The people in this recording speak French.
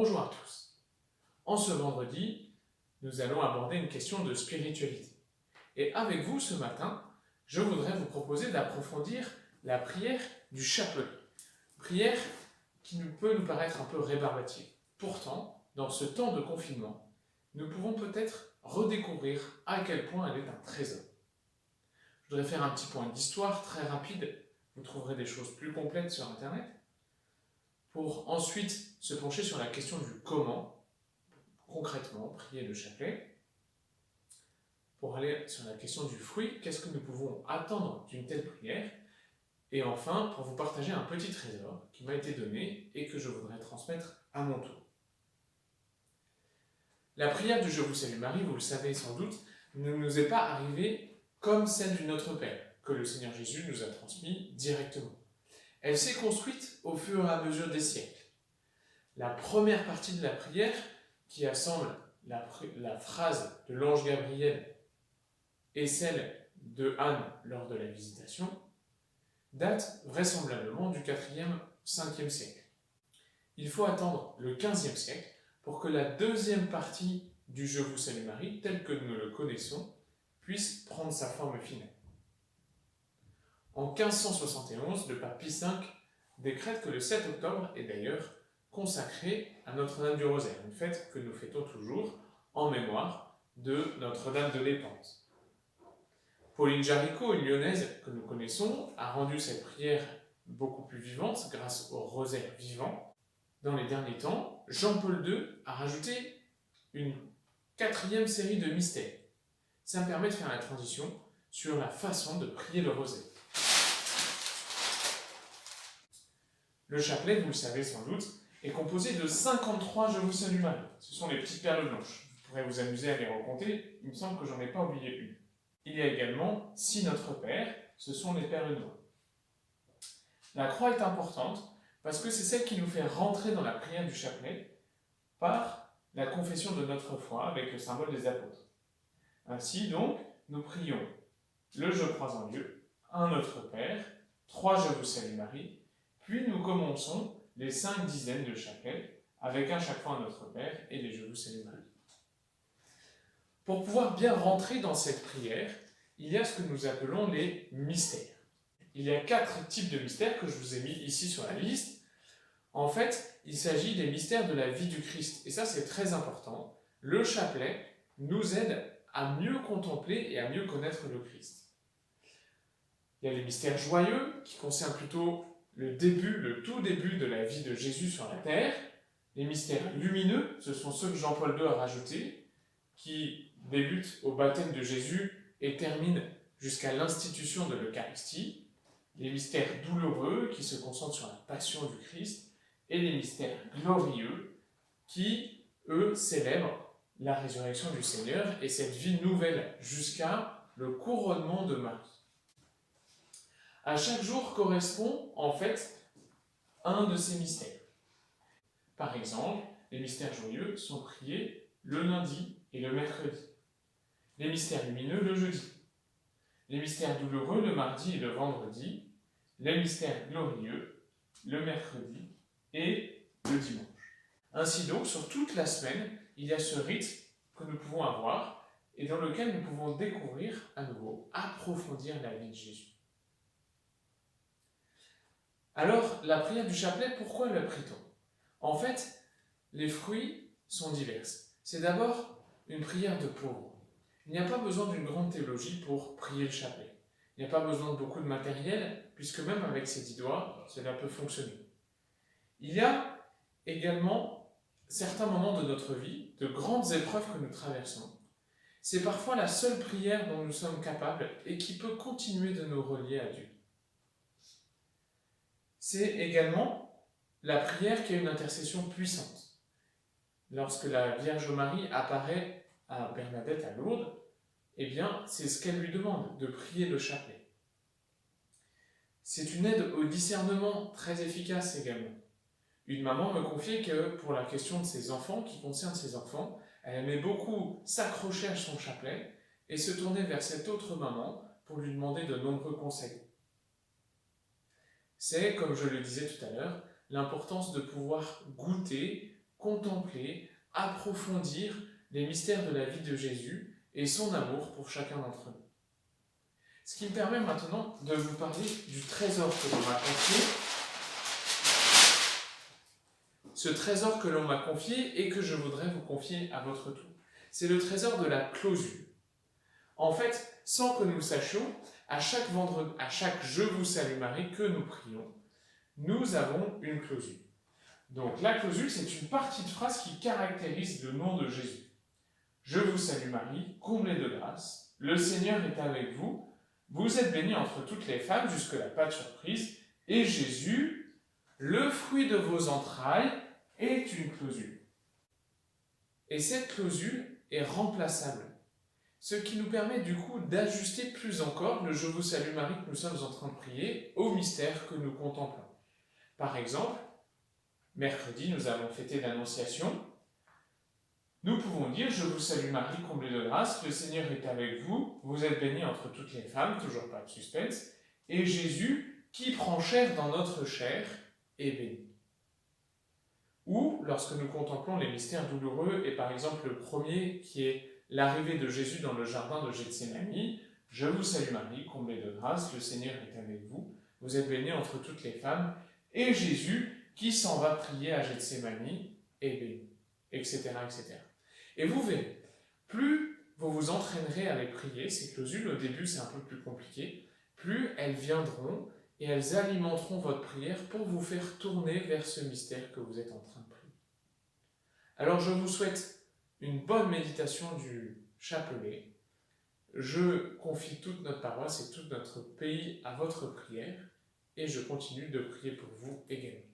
Bonjour à tous. En ce vendredi, nous allons aborder une question de spiritualité. Et avec vous ce matin, je voudrais vous proposer d'approfondir la prière du chapelet. Prière qui peut nous paraître un peu rébarbative. Pourtant, dans ce temps de confinement, nous pouvons peut-être redécouvrir à quel point elle est un trésor. Je voudrais faire un petit point d'histoire très rapide. Vous trouverez des choses plus complètes sur Internet. Pour ensuite se pencher sur la question du comment, concrètement, prier le chapelet. Pour aller sur la question du fruit, qu'est-ce que nous pouvons attendre d'une telle prière. Et enfin, pour vous partager un petit trésor qui m'a été donné et que je voudrais transmettre à mon tour. La prière du Je vous salue Marie, vous le savez sans doute, ne nous est pas arrivée comme celle du Notre Père, que le Seigneur Jésus nous a transmis directement. Elle s'est construite au fur et à mesure des siècles. La première partie de la prière, qui assemble la phrase de l'ange Gabriel et celle de Anne lors de la visitation, date vraisemblablement du 4e-5e siècle. Il faut attendre le 15e siècle pour que la deuxième partie du Je vous salue Marie, tel que nous le connaissons, puisse prendre sa forme finale. En 1571, le pape Pie V décrète que le 7 octobre est d'ailleurs consacré à Notre-Dame du Rosaire, une fête que nous fêtons toujours en mémoire de Notre-Dame de l'Épante. Pauline Jaricot, une lyonnaise que nous connaissons, a rendu cette prière beaucoup plus vivante grâce au rosaire vivant. Dans les derniers temps, Jean-Paul II a rajouté une 4e série de mystères. Ça me permet de faire la transition sur la façon de prier le rosaire. Le chapelet, vous le savez sans doute, est composé de 53 Je vous salue Marie. Ce sont les petites perles blanches. Vous pourrez vous amuser à les recompter, il me semble que j'en ai pas oublié une. Il y a également 6 Notre Père, ce sont les perles noires. La croix est importante parce que c'est celle qui nous fait rentrer dans la prière du chapelet par la confession de notre foi avec le symbole des apôtres. Ainsi donc, nous prions le Je crois en Dieu, un Notre Père, 3 Je vous salue Marie, puis nous commençons les 5 dizaines de chapelet avec à chaque fois un Notre Père et les Je vous salue Marie. Pour pouvoir bien rentrer dans cette prière, il y a ce que nous appelons les mystères. Il y a 4 types de mystères que je vous ai mis ici sur la liste. En fait, il s'agit des mystères de la vie du Christ. Et ça, c'est très important. Le chapelet nous aide à mieux contempler et à mieux connaître le Christ. Il y a les mystères joyeux, qui concernent plutôt le tout début de la vie de Jésus sur la terre. Les mystères lumineux, ce sont ceux que Jean-Paul II a rajoutés, qui débutent au baptême de Jésus et terminent jusqu'à l'institution de l'Eucharistie. Les mystères douloureux, qui se concentrent sur la passion du Christ, et les mystères glorieux, qui, eux, célèbrent la résurrection du Seigneur et cette vie nouvelle jusqu'à le couronnement de Marie. À chaque jour correspond en fait un de ces mystères. Par exemple, les mystères joyeux sont priés le lundi et le mercredi. Les mystères lumineux le jeudi. Les mystères douloureux le mardi et le vendredi. Les mystères glorieux le mercredi et le dimanche. Ainsi donc, sur toute la semaine, il y a ce rite que nous pouvons avoir et dans lequel nous pouvons découvrir à nouveau, approfondir la vie de Jésus. Alors, la prière du chapelet, pourquoi la prie-t-on ? En fait, les fruits sont divers. C'est d'abord une prière de pauvre. Il n'y a pas besoin d'une grande théologie pour prier le chapelet. Il n'y a pas besoin de beaucoup de matériel, puisque même avec ses 10 doigts, cela peut fonctionner. Il y a également certains moments de notre vie, de grandes épreuves que nous traversons. C'est parfois la seule prière dont nous sommes capables et qui peut continuer de nous relier à Dieu. C'est également la prière qui a une intercession puissante. Lorsque la Vierge Marie apparaît à Bernadette à Lourdes, eh bien, c'est ce qu'elle lui demande, de prier le chapelet. C'est une aide au discernement très efficace également. Une maman me confiait que pour la question de ses enfants, qui concerne ses enfants, elle aimait beaucoup s'accrocher à son chapelet et se tourner vers cette autre maman pour lui demander de nombreux conseils. C'est, comme je le disais tout à l'heure, l'importance de pouvoir goûter contempler, approfondir les mystères de la vie de Jésus et son amour pour chacun d'entre nous. Ce qui me permet maintenant de vous parler du trésor que l'on m'a confié. Ce trésor que l'on m'a confié et que je voudrais vous confier à votre tour. C'est le trésor de la clausule. En fait, sans que nous le sachions, à chaque vendredi, à chaque Je vous salue Marie que nous prions, nous avons une clausule. Donc la clausule, c'est une partie de phrase qui caractérise le nom de Jésus. Je vous salue Marie, comblée de grâce, le Seigneur est avec vous, vous êtes bénie entre toutes les femmes, jusque-là pas de surprise, et Jésus, le fruit de vos entrailles, est une clausule. Et cette clausule est remplaçable, ce qui nous permet du coup d'ajuster plus encore le Je vous salue Marie que nous sommes en train de prier au mystère que nous contemplons. Par exemple, mercredi, nous avons fêté l'Annonciation. Nous pouvons dire « Je vous salue Marie, comblée de grâce, le Seigneur est avec vous, vous êtes bénie entre toutes les femmes », toujours pas de suspense, et Jésus, qui prend chair dans notre chair, est béni. Ou, lorsque nous contemplons les mystères douloureux, et par exemple le premier qui est l'arrivée de Jésus dans le jardin de Gethsémani, « Je vous salue Marie, comblée de grâce, le Seigneur est avec vous, vous êtes bénie entre toutes les femmes », et Jésus, qui s'en va prier à Gethsémani, est béni, etc., etc. Et vous verrez, plus vous vous entraînerez à les prier, ces clausules, au début c'est un peu plus compliqué, plus elles viendront et elles alimenteront votre prière pour vous faire tourner vers ce mystère que vous êtes en train de prier. Alors je vous souhaite une bonne méditation du chapelet. Je confie toute notre paroisse et tout notre pays à votre prière et je continue de prier pour vous également.